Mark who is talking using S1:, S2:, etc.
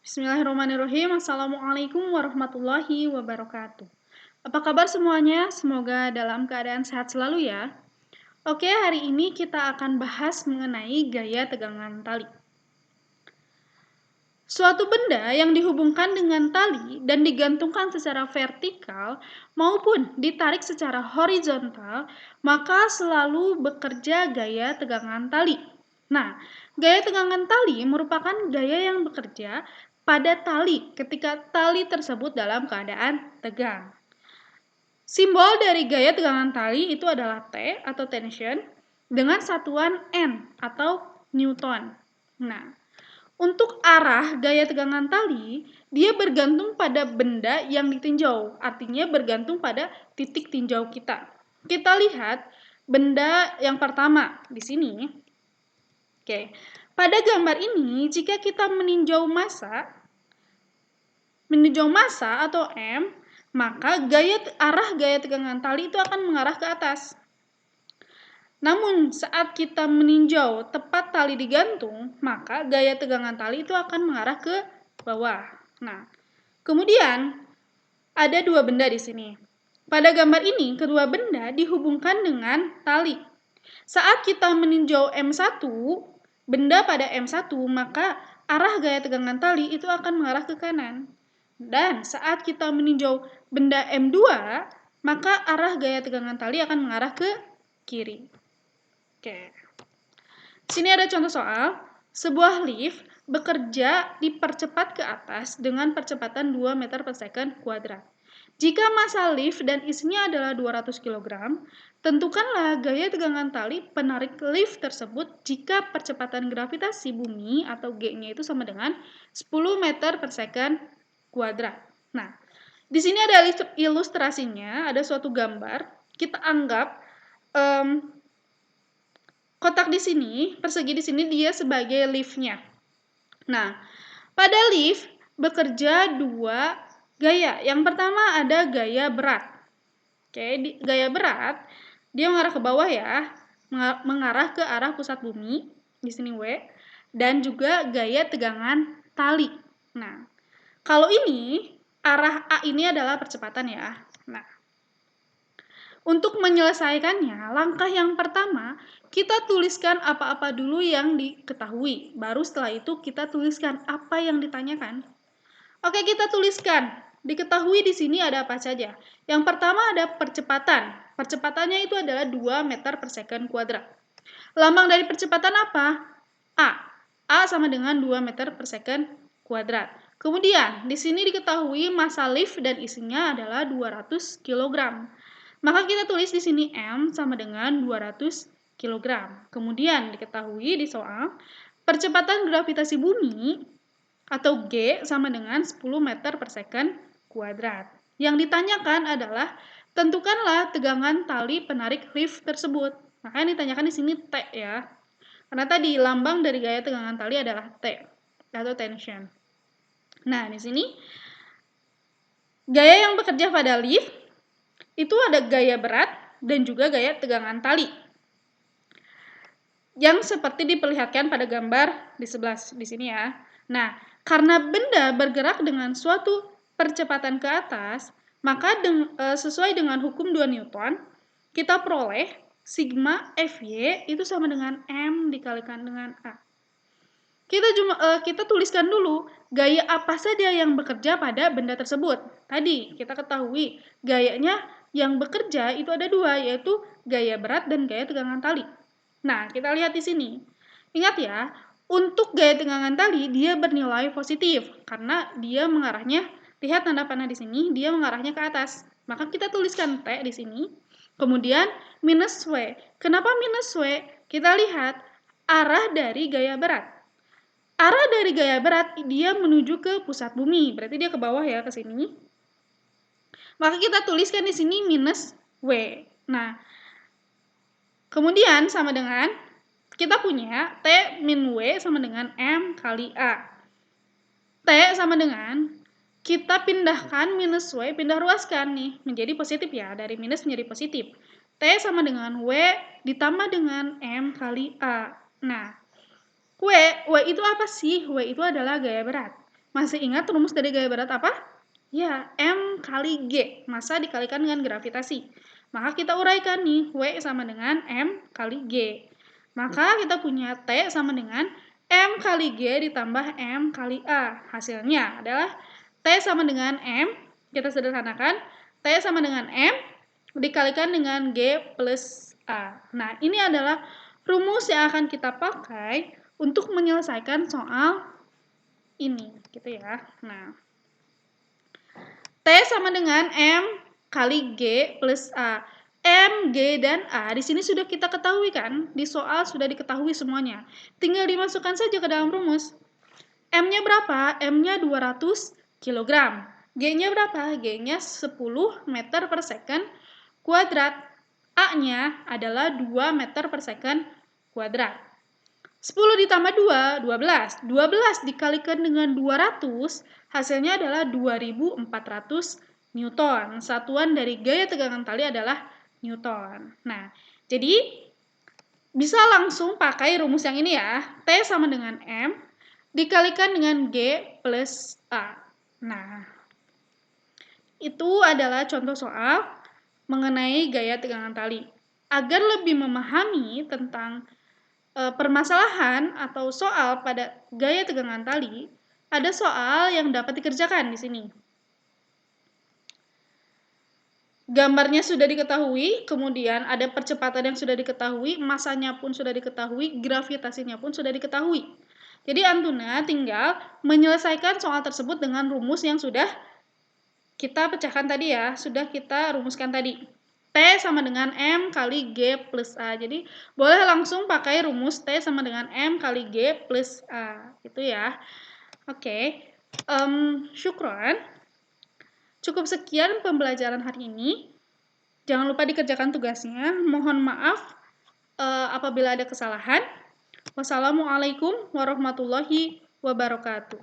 S1: Bismillahirrahmanirrahim. Assalamualaikum warahmatullahi wabarakatuh. Apa kabar semuanya? Semoga dalam keadaan sehat selalu ya. Oke, hari ini kita akan bahas mengenai gaya tegangan tali. Suatu benda yang dihubungkan dengan tali dan digantungkan secara vertikal maupun ditarik secara horizontal, maka selalu bekerja gaya tegangan tali. Nah, gaya tegangan tali merupakan gaya yang bekerja pada tali ketika tali tersebut dalam keadaan tegang. Simbol dari gaya tegangan tali itu adalah T atau tension dengan satuan N atau Newton. Nah, untuk arah gaya tegangan tali, dia bergantung pada benda yang ditinjau, artinya bergantung pada titik tinjau kita. Kita lihat benda yang pertama di sini. Oke. Pada gambar ini, jika kita meninjau massa atau M, maka arah gaya tegangan tali itu akan mengarah ke atas. Namun, saat kita meninjau tepat tali digantung, maka gaya tegangan tali itu akan mengarah ke bawah. Nah, kemudian ada dua benda di sini. Pada gambar ini, kedua benda dihubungkan dengan tali. Saat kita meninjau M1, benda pada M1, maka arah gaya tegangan tali itu akan mengarah ke kanan. Dan saat kita meninjau benda M2, maka arah gaya tegangan tali akan mengarah ke kiri. Oke. Sini ada contoh soal. Sebuah lift bekerja dipercepat ke atas dengan percepatan 2 meter per second kuadrat. Jika massa lift dan isinya adalah 200 kg, tentukanlah gaya tegangan tali penarik lift tersebut jika percepatan gravitasi bumi atau G-nya itu sama dengan 10 meter per second kuadrat. Nah, di sini ada ilustrasinya, ada suatu gambar. Kita anggap kotak di sini, persegi di sini dia sebagai liftnya. Nah, pada lift bekerja dua gaya. Yang pertama ada gaya berat. Oke, gaya berat dia mengarah ke bawah ya, mengarah ke arah pusat bumi di sini W, dan juga gaya tegangan tali. Nah, kalau ini arah A ini adalah percepatan ya. Nah, untuk menyelesaikannya, langkah yang pertama, kita tuliskan apa-apa dulu yang diketahui. Baru setelah itu kita tuliskan apa yang ditanyakan. Oke, kita tuliskan. Diketahui di sini ada apa saja. Yang pertama ada percepatan. Percepatannya itu adalah 2 meter per second kuadrat. Lambang dari percepatan apa? A. A sama dengan 2 meter per second kuadrat. Kemudian, di sini diketahui massa lift dan isinya adalah 200 kg. Maka kita tulis di sini M sama dengan 200 kg. Kemudian diketahui di soal, percepatan gravitasi bumi atau G sama dengan 10 meter per second kuadrat. Yang ditanyakan adalah, tentukanlah tegangan tali penarik lift tersebut. Maka yang ditanyakan di sini T ya. Karena tadi lambang dari gaya tegangan tali adalah T atau tension. Nah, di sini gaya yang bekerja pada lift itu ada gaya berat dan juga gaya tegangan tali. Yang seperti diperlihatkan pada gambar di sebelah di sini ya. Nah, karena benda bergerak dengan suatu percepatan ke atas, maka sesuai dengan hukum 2 Newton, kita peroleh sigma Fy itu sama dengan M dikalikan dengan A. Kita tuliskan dulu gaya apa saja yang bekerja pada benda tersebut. Tadi kita ketahui gayanya yang bekerja itu ada dua, yaitu gaya berat dan gaya tegangan tali. Nah, kita lihat di sini. Ingat ya, untuk gaya tegangan tali dia bernilai positif karena dia mengarahnya, lihat tanda panah di sini, dia mengarahnya ke atas. Maka kita tuliskan T di sini. Kemudian minus W. Kenapa minus W? Kita lihat arah dari gaya berat. Arah dari gaya berat dia menuju ke pusat bumi, berarti dia ke bawah ya, ke sini. Maka kita tuliskan di sini minus W. Nah, kemudian sama dengan kita punya T min W sama dengan M kali A. T sama dengan kita pindahkan minus W, pindah ruaskan nih menjadi positif ya, dari minus menjadi positif. T sama dengan W ditambah dengan M kali A. Nah, W itu apa sih? W itu adalah gaya berat. Masih ingat rumus dari gaya berat apa? Ya, M kali G, massa dikalikan dengan gravitasi. Maka kita uraikan nih, W sama dengan M kali G. Maka kita punya T sama dengan M kali G ditambah M kali A. Hasilnya adalah T sama dengan M, kita sederhanakan, T sama dengan M dikalikan dengan G plus A. Nah, ini adalah rumus yang akan kita pakai untuk menyelesaikan soal ini, gitu ya. Nah, T sama dengan M kali G plus A. M, G, dan A di sini sudah kita ketahui kan? Di soal sudah diketahui semuanya. Tinggal dimasukkan saja ke dalam rumus. M-nya berapa? M-nya 200 kg. G-nya berapa? G-nya 10 meter per second kuadrat. A-nya adalah 2 meter per second kuadrat. 10 ditambah 2, 12. 12 dikalikan dengan 200, hasilnya adalah 2400 Newton. Satuan dari gaya tegangan tali adalah Newton. Nah, jadi bisa langsung pakai rumus yang ini ya. T sama dengan M dikalikan dengan G plus A. Nah, itu adalah contoh soal mengenai gaya tegangan tali. Agar lebih memahami tentang permasalahan atau soal pada gaya tegangan tali, ada soal yang dapat dikerjakan di sini. Gambarnya sudah diketahui, kemudian ada percepatan yang sudah diketahui, masanya pun sudah diketahui, gravitasinya pun sudah diketahui. Jadi Antuna tinggal menyelesaikan soal tersebut dengan rumus yang sudah kita pecahkan tadi ya, sudah kita rumuskan tadi. T sama dengan M kali G plus A. Jadi boleh langsung pakai rumus T sama dengan M kali G plus A. Itu ya. Oke. Syukron. Cukup sekian pembelajaran hari ini. Jangan lupa dikerjakan tugasnya. Mohon maaf apabila ada kesalahan. Wassalamualaikum warahmatullahi wabarakatuh.